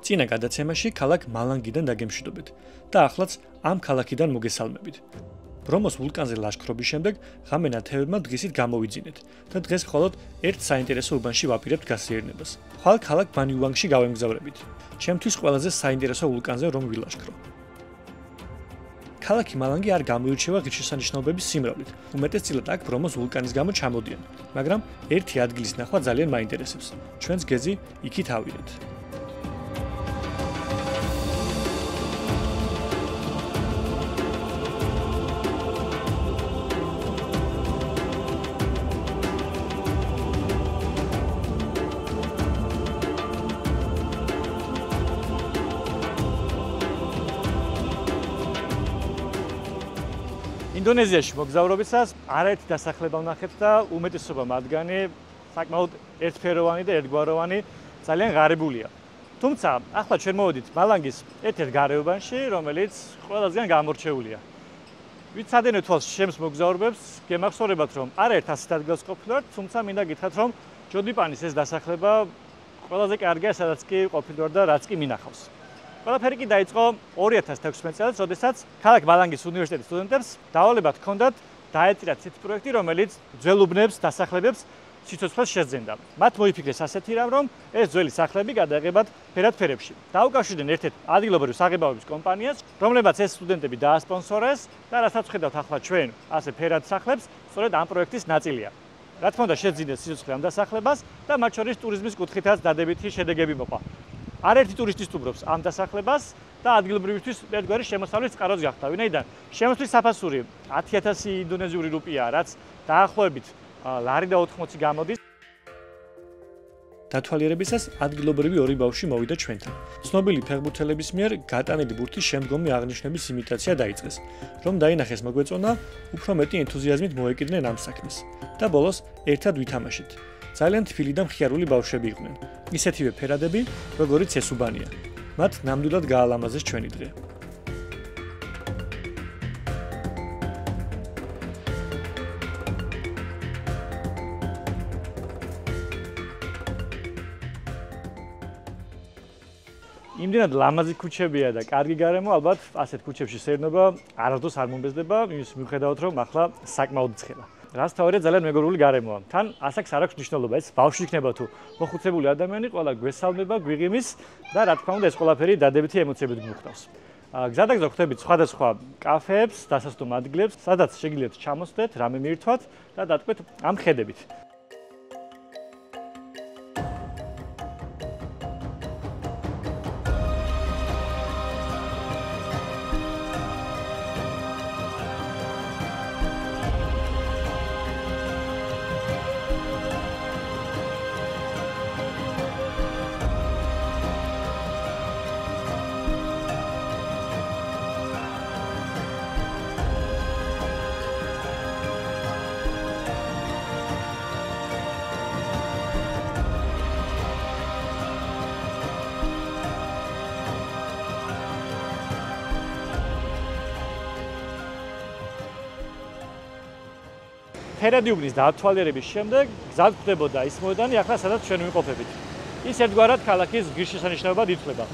წინა გადაცემაში ქალაქ მალანგიდან დაგემშვიდობეთ და ახლაც ამ ქალაქიდან მოგესალმებით. ბრომოს ვულკანზე ლაშქრობის შემდეგ ღამე ნათევებმა დღისით გამოვიძინეთ და დღეს მხოლოდ ერთ საინტერესო უბანში ვაპირებთ გასეირნებას. ხვალ ქალაქ ბანიუანგში გავემგზავრებით. ჩემთვის ყველაზე საინტერესო ვულკანზე რომ ვილაშქრო. ქალაქი მალანგი არ გამოირჩევა ღირსშესანიშნაობების სიმრავლით. უმეტესწილად აქ ბრომოს ვულკანის გამო ჩამოდიან, მაგრამ ერთი ადგილის ნახვა ძალიან მაინტერესებს. ჩვენს გეზი იქით ავიდეთ. ინდონეზიაში მოგზაურობისას არაერთი დასახლება ვნახეთ და უმეტესობა მათგანი საკმაოდ ერთფეროვანი და ერთგვაროვანი ძალიან ღარიბულია. თუმცა ახლა ჩვენ მოვედით მალანგის ერთ-ერთ გარეუბანში, რომელიც ყველასგან გამორჩეულია. ვიცადენე თვალს ჩემს მოგზაურობებს, გემახსოვრებათ რომ არაერთ ასეთ ადგილას ყოფილვართ, თუმცა მინდა გითხრათ რომ ჯოდიპანის ეს დასახლება ყველაზე კარგია, სადაც კი ყოფილვარ და რაც კი მინახავს. ყველაფერი კი დაიწყო 2016 წელს, როდესაც ქალაქ მალანგის უნივერსიტეტის სტუდენტებს დავალება ჰქონდათ დაეწირათ ცით პროექტი, რომელიც ძველუბნებს დასახლებებს სიცოცხლეს შეძენდა. მათ მოიფიქრეს ასეთი რამ, რომ ეს ძველი სახლები გადაეღებათ ფერადფერებში. დაუკავშირდნენ ერთ-ერთ ადგილობრივ საღებავების კომპანიას, რომლებაც ეს სტუდენტები დაასპონსორეს და რასაც ხედავთ ახლა ჩვენ ასე ფერად სახლებს, სწორედ ამ პროექტის ნაწილია. რა თქმა უნდა, შეძინეს სიცოცხლე ამ დასახლებას და მათ შორის ტურიზმის კუთხითაც დადებითი შედეგები მოყვა. არაერთი ტურისტი სტუმრობს ამ დასახლებას და ადგილობრივისთვის ერთგვარი შემოსავლის წყაროც გახდა. ვინაიდან შემოსვლის საფასური 10,000 ინდონეზიური რუპიაა, რაც დაახლოებით ლარი და 80 გამოდის. დათვალიერებისას ადგილობრივი ორი ბავშვი მოვიდა ჩვენთან. ცნობილი ფეხბურთელების მიერ გატანილი ბურთის შემდგომი აღნიშვნების იმიტაცია დაიწყეს. რომ დაინახეს მოგვეწონა, უფრო მეტი ენთუზიაზმით მოეკიდნენ ამ საქმეს და ბოლოს ერთად ვითამაშეთ. ძალიან თბილი და მხიარული ბავშვები იყვნენ. ისეთივე ფერადები, როგორიც ეს უბანია. მათ ნამდვილად გაალამაზეს ჩვენი დღე. იმდენად ლამაზი ქუჩებია და კარგი გარემო, ალბათ ასეთ ქუჩებში სეირნობა არასდროს არ მომბეზდება, იმის მიუხედავად რომ ახლა საკმაოდ ცხელა. რაც თავარია ძალიან მეგობრული გარემოა. თან ასაკს არ აქვს მნიშვნელობა, ეს ბავშვი იქნება თუ მოხუცებული ადამიანი, ყველა გვესალმება, გვიღიმის და რა თქმა უნდა ეს ყველაფერი დადებითი ემოციებით გმუხტავს. გზადაგზა ხვდებით სხვადასხვა კაფეებს, დასასტომ ადგილებს, სადაც შეგიძლიათ ჩამოსდეთ, რამე მიირთვათ და დატყვეთ ამ ხედებით. ფერადი უბნის დათვალიერების შემდეგ გზად გვხვდებოდა ის მოედანი, ახლა სადაც ჩვენ ვიმყოფებით. ის ერთგვარად ქალაქის ღირსშესანიშნაობად ითვლება.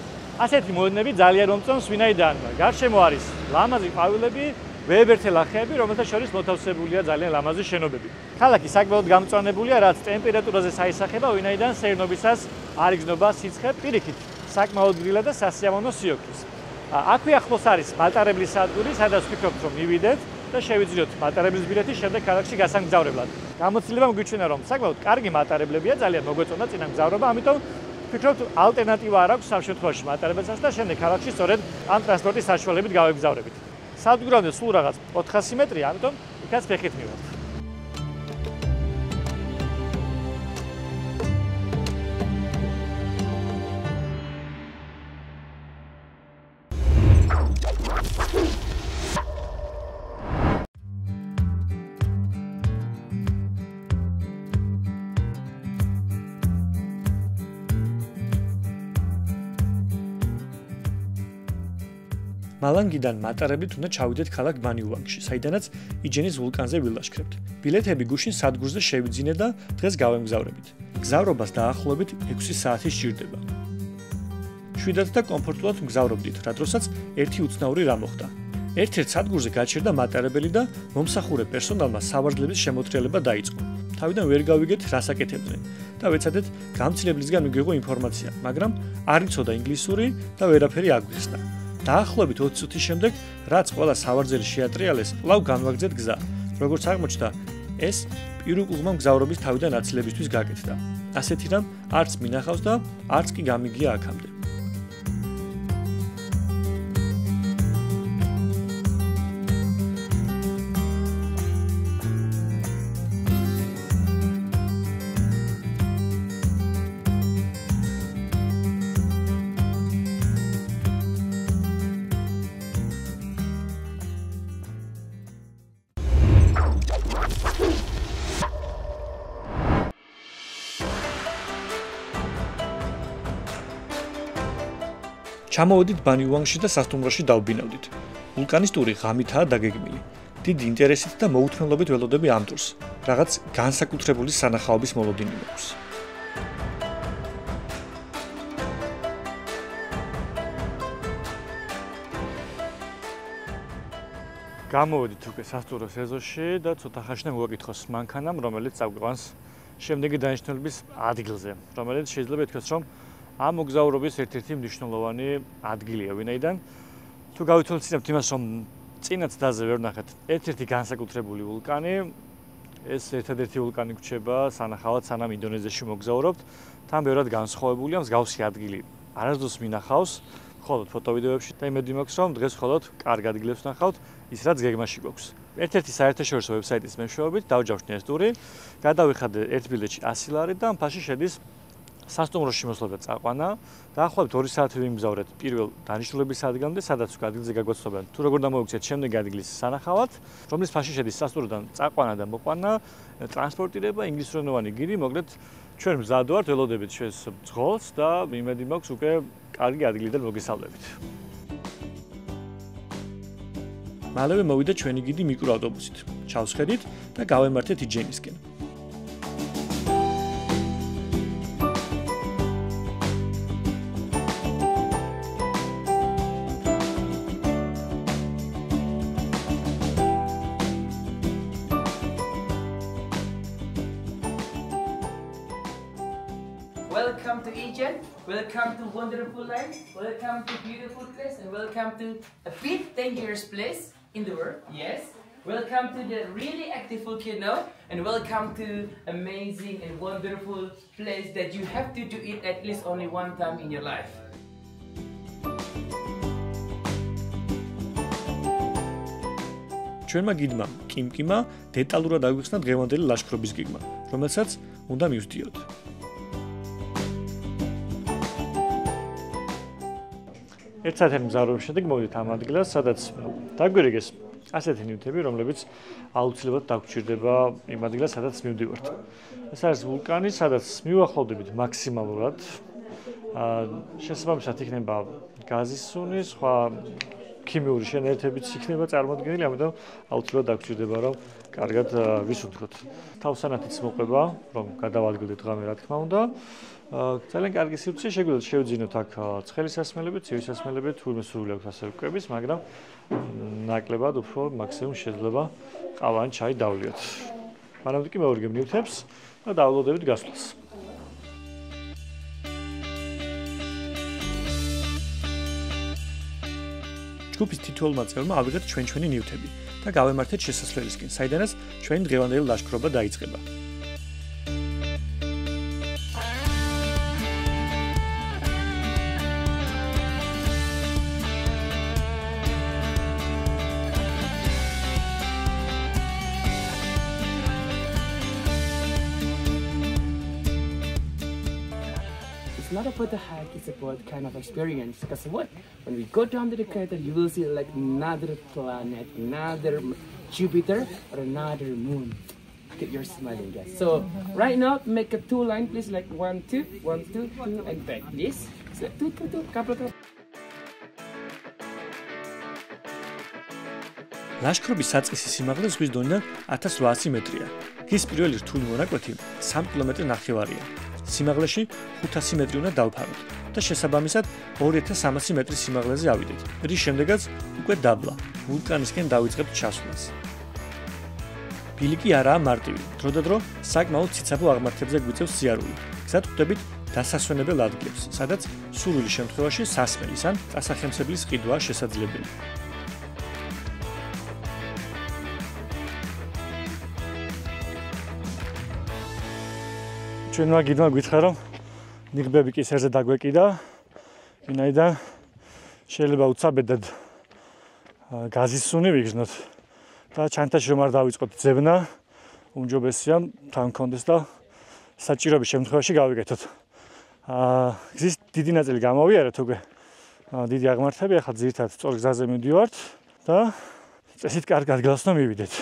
ასეთი მოედნები ძალიან მომწონს, ვინაიდან გარშემო არის ლამაზი ყვავილები, ვეებერთე ლახეები, რომელთა შორის მოთავსებულია ძალიან ლამაზი შენობები. ქალაქი საკმაოდ გამწვანებულია, რაც ტემპერატურაზე საისახება, ვინაიდან სეირნობისას არ იგრძნობა სიცხე, პირიქით საკმაოდ გრილა და სასიამოვნო სიოქის. აქვე ახლოს არის მატარებლის სადგური, სადაც ვფიქრობთ რომ მივიდეთ და შევიძინოთ მატარებლის ბილეთი, შემდეგ ქალაქში გასამგზავრებლად. გამოცდილებამ გვიჩვენა რომ საკმაოდ კარგი მატარებლებია, ძალიან მოგვეწონა წინა მგზავრობა, ამიტომ ვფიქრობთ ალტერნატივა არ აქვს ამ შემთხვევაში მატარებელსაც და შემდეგ ქალაქში სწორედ ამ ტრანსპორტის საშუალებით გავეგზავრებით. სადგურამდე სულ რაღაც 400 მეტრია, ამიტომ იქაც ფეხით მივართ. მალანგიდან მატარებით უნდა ჩავიდეთ ქალაქ ბანიუანგში, საიდანაც იჯენის ვულკანზე ვილაშქრებთ. ბილეთები გუშინ სადგურზე შევიძინე და დღეს გავემგზავრებით. გზავრობას დაახლოებით 6 საათი სჭირდება. შვიდად და კომფორტულად მგზავრობდით, რა დროსაც ერთი უცნაური რამ მოხდა. ერთ-ერთ სადგურზე გაჩერდა მატარებელი და მომსახურე პერსონალმა სავარძლების შემოთრიალება დაიწყო. თავიდან ვერ გავიგეთ, რას აკეთებდნენ და ვეცადეთ გამცილებლისგან მიგვიღო ინფორმაცია, მაგრამ არ იცოდა ინგლისური და ვერაფერი აგვიხსნა. დაახლოებით 20 წუთის შემდეგ, რაც ყველა სავარძლი შეატრიალეს, კვლავ განვაგრძეთ გზა. როგორც აღმოჩნდა, ეს პირუკულმა მგზავრობის თავიდან აცილებისთვის გაკეთდა. ასეთი რამ არც მინახავს და არც კი გამიგია აქამდე. ჩამოვედით ბანიუანგში და სასტუმროში დავბინავდით. ვულკანის ტური ღამითაა დაგეგმილი. დიდი ინტერესით და მოუთმენლობით ველოდები ამ ტურს. რაღაც განსაკუთრებული სანახაობის მოლოდინი მაქვს. გამოვედით უკვე სასტუმროს ეზოში და ცოტა ხანში მოვაკითხოს მანქანამ, რომელიც წაგვიყვანს შემდეგი დანიშნულების ადგილზე, რომელიც შეიძლება ითქვას, რომ ამ მოგზაურობის ერთ-ერთი მნიშვნელოვანი ადგილია, ვინაიდან თუ გავიცნობთ იმას, რომ წინა წდაზე ვერ ვნახეთ ერთ-ერთი განსაკუთრებული ვულკანი, ეს ერთადერთი ვულკანი გვჩება სანახავად, სანამ ინდონეზიაში მოგზაურობთ, თან ბევრად განსხვავებულია, მსგავსი ადგილი არასდროს მინახავს, მხოლოდ ფოტოვიდეოებში და იმედი მაქვს, რომ დღეს მხოლოდ კარგ ადგილებს ვნახავთ, ის რაც გეგმაში გვაქვს. ერთ-ერთი საერთაშორისო ვებსაიტის მეშვეობით დავჯავშნი ეს ტური, გადავიხადე ერთ ბილეთში 100 ლარი და მთაში შედის სასტუმროში მოსვლა და წაყვანა. დაახლოებით 2 საათი ვიმგზავრეთ პირველ დანიშნულების ადგილამდე, სადაც უკვე ადგილზე გაგვაცნობენ. თუ როგორ დამოვიქცეთ შემდეგი ადგილის სანახავად, რომლის ფაში შედის სასტუმროდან წაყვანა და მოყვანა, ტრანსპორტირება, ინგლისურენოვანი გიდი, მოკლედ ჩვენ მზად ვართ, ველოდებით ჩვენს ძღოლს და იმედი მაქვს უკვე კარგი ადგილიდან მოგესალმებით. მალევე მოვიდა ჩვენი გიდი მიკროავტობუსით. ჩავსხედით და გავემართეთ იჯენისკენ. Welcome to Ijen, welcome to wonderful life, welcome to beautiful place, and welcome to a bit dangerous place in the world, yes. Welcome to the really active volcano, and welcome to amazing and wonderful place that you have to do it at least only one time in your life. ჩვენმა გიდმა კიმკიმა დეტალურად აგვიხსნა დღევანდელი ლაშქრობის გეგმა, რომელსაც უნდა მივსდიოთ. ერთ საათის მგზავრობის შემდეგ მოვიდით ამ ადგილას, სადაც დაგვირიგეს ასეთი ნივთები, რომლებიც აუცილებლად დაგვჭირდება იმ ადგილას, სადაც მივდივართ. ეს არის ვულკანი, სადაც მივახლოვდებით მაქსიმალურად. შესაბამისად იქნება გაზის სუნი, სხვა ქიმიური შენაერთებიც იქნება წარმოდგენილი, ამიტომ აუცილებლად დაგვჭირდება, რომ კარგად ვისუნთქოთ. თავსანათიც მოყვება, რომ გადავადგილდეთ ღამე, რა თქმა უნდა. ძალიან კარგი სივრცე, შეგვიძლია შევძინოთ აქ ცხელი სასმელები, ცივი სასმელები, თურმე სურვილი აქვს ასე კვების, მაგრამ ნაკლებად უფრო მაქსიმუმ შეიძლება ყავა ან ჩაი დავლიოთ. მანამდე კი მოვირგებ ნივთებს და დავლოდებით გასვლას. ჯგუფის თითოეულმა წევრმა ავიღეთ ჩვენი ნივთები და გავემართეთ შესასვლელისკენ, საიდანაც ჩვენი დღევანდელი ლაშქრობა დაიწყება. It's not about the hike, it's about kind of experience. Because what? When we go down to the crater, you will see like another planet, another Jupiter, or another moon. Get your smiling, guys. So right now, make a 2 line, please, like 1, 2, 1, 2, 2, and back. This. So 2, 2, 2, couple. ლაშქრობის საწყისი სიმაღლე ზღვის დონიდან 1800 მეტრია. გის პირველი რთული მონაკვეთი 3 კილომეტრი ნახევარია. სიმაღლეში 500 მეტრი უნდა დავფაროთ და შესაბამისად 2300 მეტრის სიმაღლეზე ავიდეთ. რის შემდეგაც უკვე დაბლა, ვულკანისკენ დავიწყებთ ჩასვლას. ბილიკი არაა მარტივი, დროდადრო საკმაოდ ციცაბო აღმართებზე გვიწევს სიარული. გზად ხვდებით დასასვენებელ ადგილებს, სადაც სურვილი შემთხვევაში სასმელის ან დასახემსებლის ყიდვაა შესაძლებელი. ჩვენმა გიდმა გითხრა რომ ნიღბები კისერზე დაგვეკიდა, ვინაიდან შეიძლება უცაბედად გაზის სუნი ვიგრძნოთ და ჩანთაში რომ არ დავიწყოთ ძებნა, უმჯობესია თან კონდეს და საჭიროების შემთხვევაში გავიკეთოთ. გზის დიდი ნაწილი გამოვიარეთ უკვე. დიდი აღმართები, ახლა ძირითადად სწორ გზაზე მივდივართ და წესით კარგ ადგილას უნდა მივიდეთ.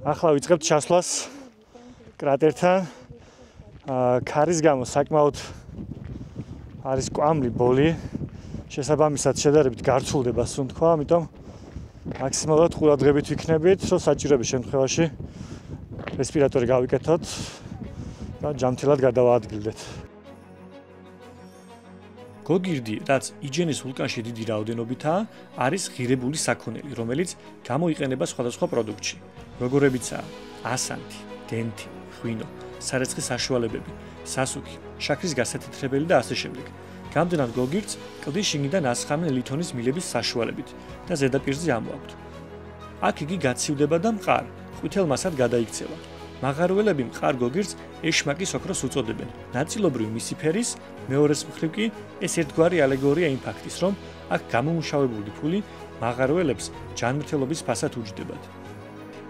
ახლა ვიწყებთ ჩასვლას კრატერთან. ქარის გამო საკმაოდ არის კვამლი ბოლი. შესაბამისად შედარებით გარცულდება სუნთქვა, ამიტომ მაქსიმალურად ყურადღებით ვიქნებით, რომ საჭიროების შემთხვევაში რესპირატორი გავიკეთოთ და ჯამთილად გადავაადგილდეთ. გოგირდი, რაც იჯენის ვულკანში დიდი რაოდენობითაა, არის ღირებული საქონელი, რომელიც გამოიყენება სხვადასხვა პროდუქტში. როგორებიცაა ასანთი, დენთი, ღვინო, სარეცხის საშუალებები, სასუქი, შაქრის გასათეთრებელი და ასე შემდეგ. გამდნარ გოგირდს კლდის შიგნიდან ასხამენ ლითონის მილების საშუალებით და ზედაპირზე ამოაქვთ. აქ იგი გაცივდება და მყარ, ყვითელ მასად გადაიქცევა. მაღაროელები მყარ გოგირდს ეშმაკის ოქროს უწოდებენ. ნაწილობრივ მისი ფერის, მეორეს მხრივ კი ეს ერთგვარი ალეგორია იმ ფაქტის, რომ აქ გამომუშავებული ფული მაღაროელებს ჯანმრთელობის ფასად უჯდებათ.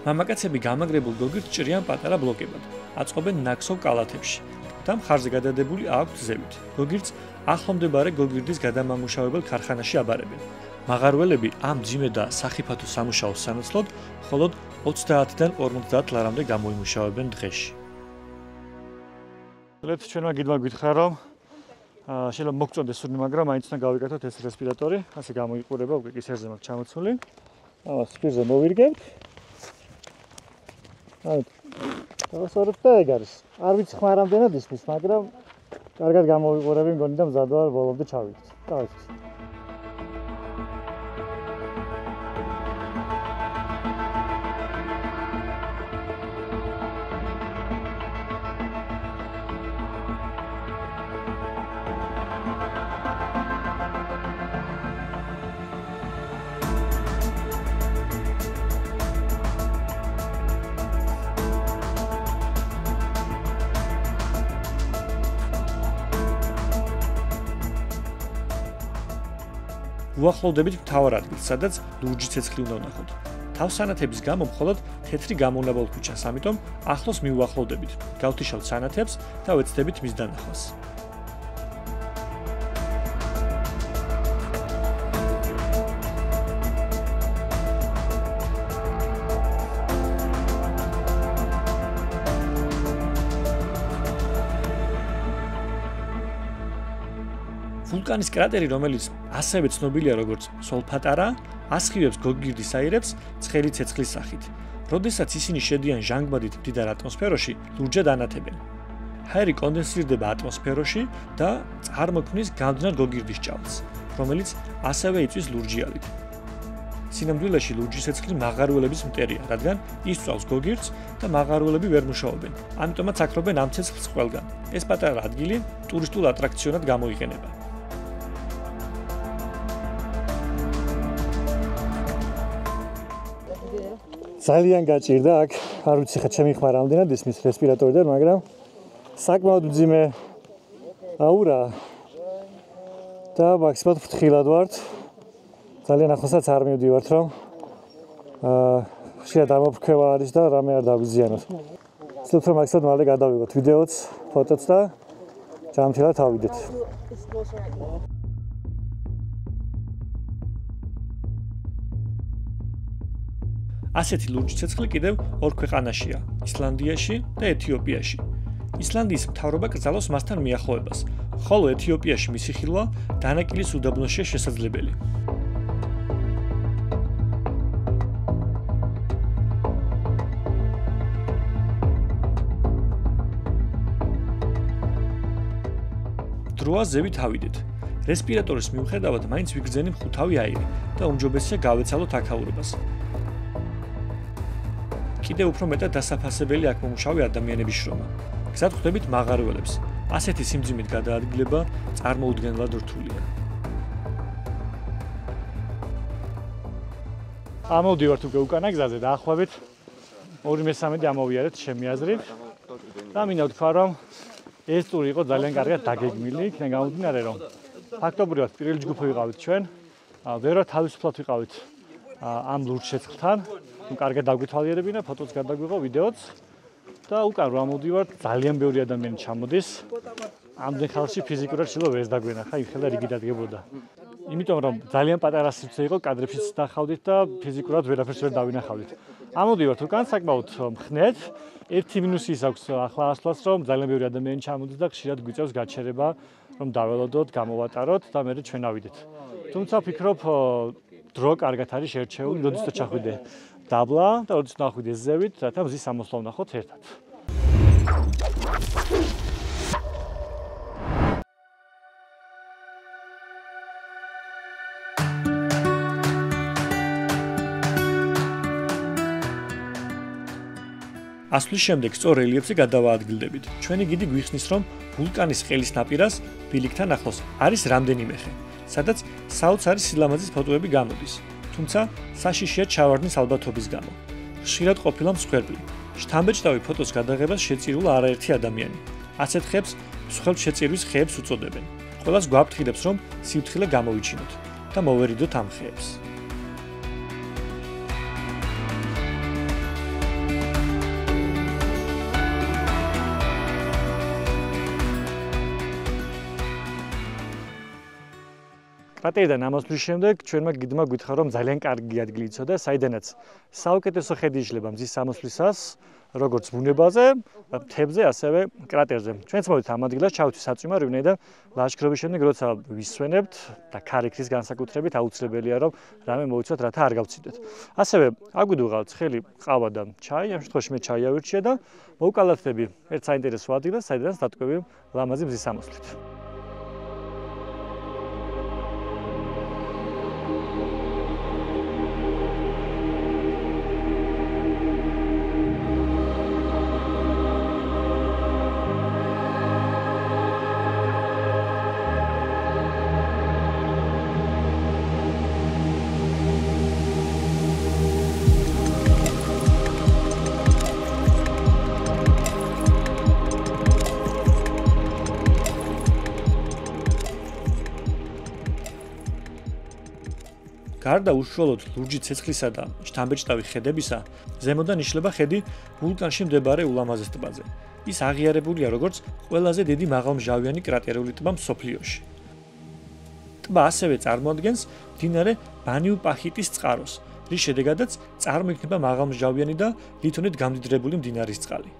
მამაკაცები გამაგრებულ გოგირდს ჭრიან პატარა ბლოკებად, აწყობენ ნაქსოვ კალათებში და მხარზე გადადებული აქვთ ზევით. გოგირდს ახლომდებარე გოგირდის გადამამუშავებელ ქარხანაში აბარებენ. მაღაროელები ამ მძიმე და სახიფათო სამუშაოს სანაცვლოდ მხოლოდ 30-დან 50 ლარამდე გამოიმუშავებენ დღეში. ჩვენმა გიდმა გითხრა რომ შეიძლება მოგწონდეს სუნი, მაგრამ მაინც უნდა გავიკეთოთ ეს რესპირატორი, ასე გამოიყურება, უკვე კისერზე მაქვს ჩამოცული. ამას სპირზე მოვირგებთ. დავასწორებ და ეგ არის. არ ვიცი ხმა რამდენად ისმის, მაგრამ კარგად გამოვიყურები, მგონი და მზად ვარ ბოლომდე ჩავიდეთ. დავიწყოთ. უახლოვდებით მთავარ ადგილს, სადაც ლურჯი ცეცხლი უნდა ვნახოთ. თავსანათების გამო მხოლოდ თეთრი გამონაბოლ ქუჩას, ამიტომ ახლოს მიუახლოვდებით. გავთიშავთ სანათებს და ვეცდებით მის დანახვას. ვულკანის კრატერი, რომელიც ასევე ცნობილია როგორც სოლფატარა, ასხივებს გოგირდის აირებს ცხელი ცეცხლის სახით. როდესაც ისინი შედიან ჟანგბადით მდიდარ ატმოსფეროში, ლურჯად ანათებენ. ჰაერი კონდენსირდება ატმოსფეროში და წარმოქმნის გამდნარ გოგირდის ჭალს, რომელიც ასევე იწვის ლურჯიალით. სინამდვილეში ლურჯის ცეცხლი მაღაროელების მტერია, რადგან ისწვავს გოგირდს და მაღაროელები ვერ მუშაობენ. ამიტომაც აკრობენ ამ ცეცხლს ყველგან. ეს პატარა ადგილი ტურისტულ ატრაქციონად გამოიყენება. ძალიან გაჭირდა აქ, არ ვიცი ხა ჩემი ხმა რამდენად ისმის რესპირატორიდან, მაგრამ საკმაოდ მძიმე აურა და მაქსიმალურად ფრთხილად ვართ. ძალიან ახლოსაც არ მივდივართ, რომ შეიძლება დამოფრქვევა არის და რამე არ დაგვიზიანოთ. ვცდილობთ რომ მაქსიმალურად მალე გადავიღოთ ვიდეოც, ფოტოც და ჯამთილად ავიდეთ. ასეთი ლურჯი ცეცხლი კიდევ ორ ქვეყანაშია, ისლანდიაში და ეთიოპიაში. ისლანდიის მთავრობა კრძალავს მასთან მიახლოებას, ხოლო ეთიოპიაში მისი ხილვა დანაკილის უდაბნოშია შესაძლებელი. დროა ზევით ავიდეთ. რესპირატორის მიუხედავად მაინც ვიგრძენი მხუთავი აირი და უმჯობესია გავეცალოთ აქაურობას. კიდევ უფრო მეტად დასაფასებელი აქ მომუშავე ადამიანების შრომა. გზად ხვდებით მაღაროელებს. ასეთი სიმძიმით გადაადგილება წარმოუდგენლად რთულია. ამოვდივართ უკვე უკანა გზაზე და ახლავით 2/3 ამოვიარეთ ჩემი აზრით. და მინდა ვთქვა, რომ ეს ტური იყო ძალიან კარგად დაგეგმილი, იქიდან გამომდინარე, რომ ფაქტობრივად პირველი ჯგუფი ვიყავით ჩვენ, ვერა თავისუფლად ვიყავით ამ ლურჯ ცეცხლთან, კარგად დაგვითვალიერებინა, ფოტოც გადაგვიღო, ვიდეოც და უკან რომ ამოვდივართ, ძალიან ბევრი ადამიანი ჩამოდის. ამდენ ხალხში ფიზიკურად შეიძლება ვერ დაგვენახა, იმხელა რიგი დადგებოდა. იმიტომ რომ ძალიან პატარა სივრცე იყო, კადრებშიც დახავდით და ფიზიკურად ვერაფერს ვერ დავინახავდით. ამოვდივართ უკან საკმაოდ მხნეთ. ერთი მინუსი ის აქვს ახლა ასვლას, რომ ძალიან ბევრი ადამიანი ჩამოდის და ხშირად გვიწევს გაჩერება, რომ დაველოდოთ, გამოვატაროთ და მერე ჩვენ ავიდეთ. თუმცა ვფიქრობ, დრო კარგად არის შერჩეული, როდესაც ჩახვიდე დაბლა და როდესაც ნახვიდე ზევით, რათა მზის სამოსლა ვნახოთ ერთად. ასვლის შემდეგ სწორ რელიეფზე გადავაადგილდებით. ჩვენი გიდი გვიხსნის, რომ ვულკანის ყელის ნაპირას, ბილიქთან ახლოს არის რამდენიმე ხე, სადაც საოცარი სილამაზის ფოტოები გამოდის. თუმცა საშიშია ჩავარდნის ალბათობის გამო. ხშირად ყოფილა მსხვერპლი. შთამბეჭდავი ფოტოს გადაღებას შეწირულა არაერთი ადამიანი. ასეთ ხეებს მსხვერპლ შეწირვის ხეებს უწოდებენ. ყველას გვაფრთხილებს, რომ სიფრთხილე გამოვიჩინოთ და მოვერიდოთ ამ ხეებს. კრატერიდან ამოსვლის შემდეგ ჩვენმა გიდმა გითხრა, რომ ძალიან კარგი ადგილი იცოდა, საიდანაც საუკეთესო ხედი იშლება მზის სამოსვლისას, როგორც ბუნებაზე, მთებზე, ასევე კრატერზე. ჩვენც მოვით ამ ადგილას, ჩავით საწვიმად, ვინაიდან ლაშქრობის შემდეგ, როცა ვისვენებთ და ქარიქრის განსაკუთრებით აუცილებელია, რომ რამე მოვიცვათ, რათა არ გავციდოთ. ასევე აგვიდუღალთ ცხელი ყავა და ჩაი, ამ შემთხვევაში მე ჩაი ავირჩია და მოვუკალათდები ერთ საინტერესო ადგილას, საიდანაც დატყვევი ლამაზი მზის სამოსვლით. გარდა უშუალოდ ლურჯი ცეცხლისა და შთამბეჭდავი ხედებისა, ზემოდან იშლება ხედი ვულკანში მდებარე ულამაზეს ტბაზე. ის აღიარებულია როგორც ყველაზე დიდი მაღალმჟავიანი კრატერული ტბა მსოფლიოში. ტბა ასევე წარმოადგენს მდინარე ბანიუ-პაჰიტის წყაროს, რის შედეგადაც წარმოიქმნება მაღალმჟავიანი და ლითონით გამდიდრებული მდინარის წყალი.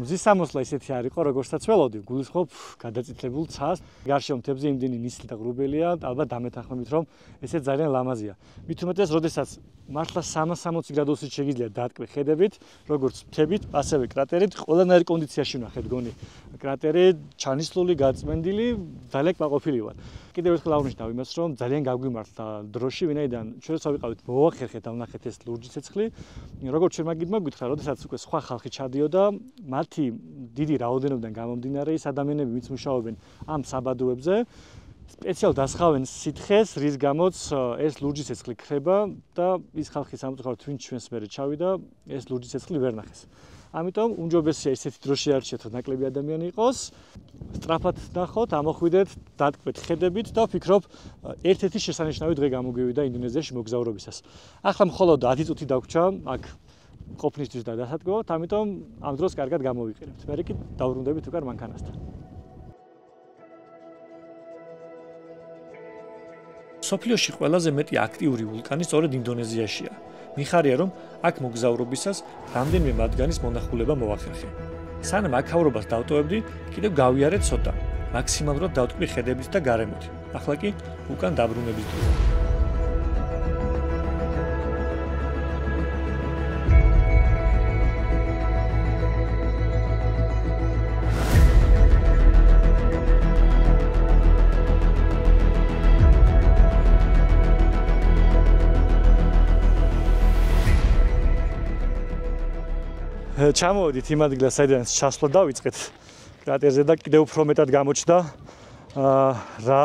მზის სამოსლა ისეთი არ იყო, როგორცაც ველოდი, გულისხმობ გადაწითლებულ ცას. გარშემო მთებზე იმდენი ნისლი და ღრუბელია, ალბათ დამეთანხმებით, რომ ესე ძალიან ლამაზია. მით უმეტეს, როდესაც მართლა 360 გრადუსით შეგიძლია დატყვი ხედებით, როგორც მთებით, ასევე კრატერით, ყველანაირ კონდიციაში ვნახეთ გონი. კრატერი ჩანისლული, გაწმენდილი, ძალიან კმაყოფილი ვარ. კიდევ ერთხელ აღნიშნავ იმას, რომ ძალიან გაგვიმართლა დროში, ვინაიდან ჩვენ როცა ვიყავით მოვახერხეთ და ვნახეთ ეს ლურჯი ცეცხლი, როგორც ჩვენ მაგიდმა გითხრა, როდესაც უკვე სხვა ხალხი ჩადიოდა, მათი დიდი რაოდენობიდან გამომდინარე ის ადამიანები, ვინც მუშაობენ ამ საბადოებზე, სპეციალ დასხავენ სითხეს, რის გამოც ეს ლურჯი ცეცხლი ქრება და ის ხალხი სამწუხაროდ ვინც ჩვენს მერე ჩავიდა, ეს ლურჯი ცეცხლი ვერ ნახეს. ამიტომ უმჯობესია ისეთი დრო შეარჩიეთ, რომ ნაკლები ადამიანი იყოს, სწრაფად ნახოთ, ამოხვიდეთ, დატკბეთ ხედებით და ვფიქრობ, ერთ-ერთი შესანიშნავი დღე გამოგივიდა ინდონეზიაში მოგზაურობისას. ახლა მხოლოდ 10 წუთი დაგვრჩა აქ ყოფნისთვის და დასადგმოდ, ამიტომ ამ დროს კარგად გამოვიყენებთ. მერე კი დავბრუნდებით უკან მანქანასთან. სოფლიოში ყველაზე მეტი აქტიური ვულკანი სწორედ ინდონეზიაშია. მიხარია, რომ აქ მოგზაურობისას რამდენიმე მათგანის მონახულება მოახერხე. სანამ აქაურობას დავტოვებდი, კიდევ გავიარეთ ცოტა. მაქსიმალურად დავტკბი ხედებით და გარემოთ. ახლა კი უკან დაბრუნების დროა. ჩამოვედით იმ ადგილას, საიდანაც ჩასვლა დავიწყეთ კრატერზე და კიდევ უფრო მეტად გამოჩნდა რა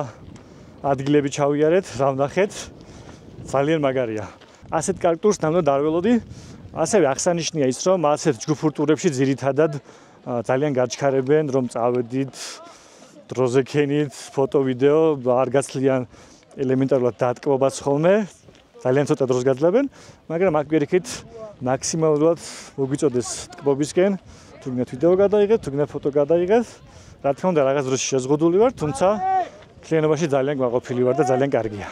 ადგილები ჩავიარეთ, რა ვნახეთ. ძალიან მაგარია. ასეთ კარგ ტურს ნამდვილად არ ველოდი. ასევე აღსანიშნია ის, რომ ასეთ ჯგუფურ ტურებში ძირითადად ძალიან გაჩქარებენ, რომ წავედით, დროზე ქენით, ფოტო, ვიდეო, არ გაცლიან ელემენტარულად დატკბობაც ხოლმე. ძალიან ცოტა დროს გაძლებენ, მაგრამ აქ პირიქით მაქსიმალურად მოგვიწოდეს ტკბობისკენ, თუნდაც ვიდეო გადაიღეთ, თუნდაც ფოტო გადაიღეთ. რა თქმა უნდა, რაღაც დროში შეზღუდული ვარ, თუმცა მთლიანობაში ძალიან გვაყოფილი ვარ და ძალიან კარგია.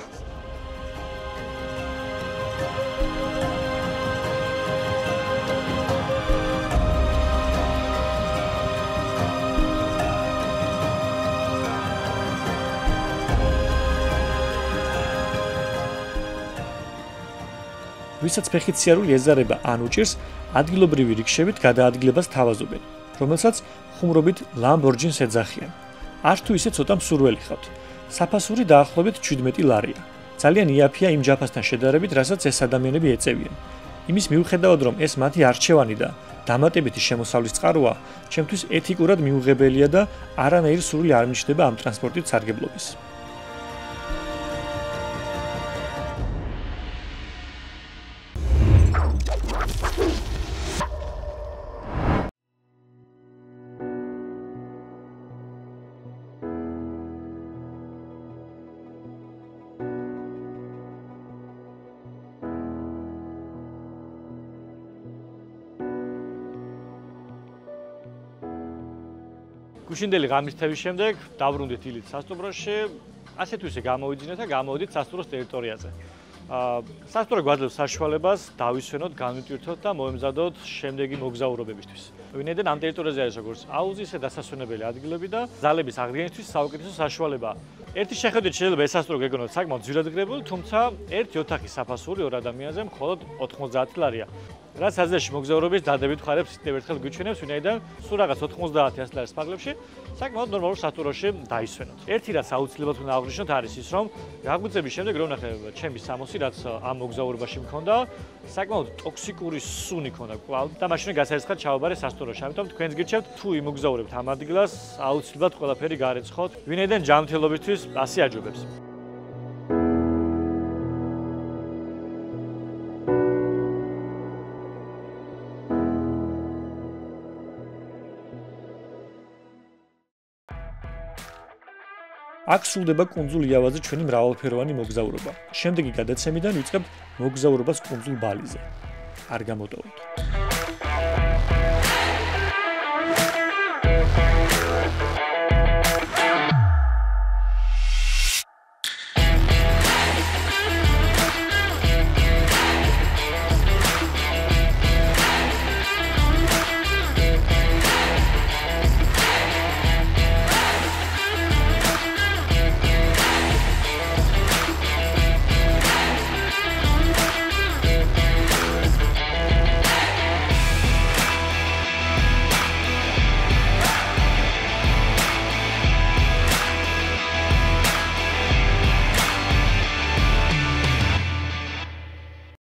ვისაც ფეხით სიარული ეზარება ან უჭირს, ადგილობრივი რიქშებით გადაადგილებას თავაზობენ, რომელსაც ხუმრობით ლამბორჯინს ეძახიან. არც თუ ისე ცოტა მსურველი ხავთ. საფასური დაახლოებით 17 ლარია. ძალიან იაფია იმ ჯაფასთან შედარებით, რასაც ეს ადამიანები ეწევიან. იმის მიუხედავად, რომ ეს მათი არჩევანი და დამატებითი შემოსავლის წყაროა, ჩემთვის ეთიკურად მიუღებელია და არანაირი სურვილი არ მიჩნდება ამ ტრანსპორტით სარგებლობის. გუშინდელი ღამის თევის შემდეგ დავბრუნდით ილით სასტუმროში, ასე თუ ისე გამოვიძინეთ და გამოვიდით სასტუმროს ტერიტორიაზე. სასტუმრო გვაძლევს საშუალებას დავისვენოთ, განვიტვირთოთ და მოემზადოთ შემდეგი მოგზაურობებისთვის. ვინაიდან ამ ტერიტორიაზე არის როგორც აუზი, ისე დასასვენებელი ადგილები და ძალების აღდგენისთვის საუკეთესო საშუალებაა. ერთი შეხედვით შეიძლება ეს სასტუმრო გეგონოთ საკმაოდ ძვირადღირებული, თუმცა ერთი ოთახის საფასური ორ ადამიანზე მხოლოდ 90 ლარია. რაც აზიაში მოგზაურობის დადებით ხარებს კიდევ ერთხელ გვიჩვენებს, ვინაიდან სულ რაღაც 90-100 ლარის ფარგლებში საკმაოდ ნორმალურ სასტუმროში დაისვენოთ. ერთი რაც აუცილებლად უნდა აღვნიშნოთ არის ის, რომ გაგვიწების შემდეგ რო ვნახე ჩემი სამოსი, რაც ამ მოგზაურობაში მქონდა, საკმაოდ ტოქსიკური სუნი ქონდა კვლავ და მაშინ გასაერცხად ჩავაბარე სასტუმროში. ამიტომ თქვენს გირჩევთ, თუ იმოგზაურებთ ამ ადგილას, აუცილებლად ყველაფერი გაარეცხოთ, ვინაიდან ჯანმრთელობისთვის ასე აჯობებს. აქ სრულდება კუნძულ იავაზე ჩვენი მრავალფეროვანი მოგზაურობა. შემდეგი გადაცემიდან ვიწყებთ მოგზაურობას კუნძულ ბალიზე. არ გამოტოვოთ.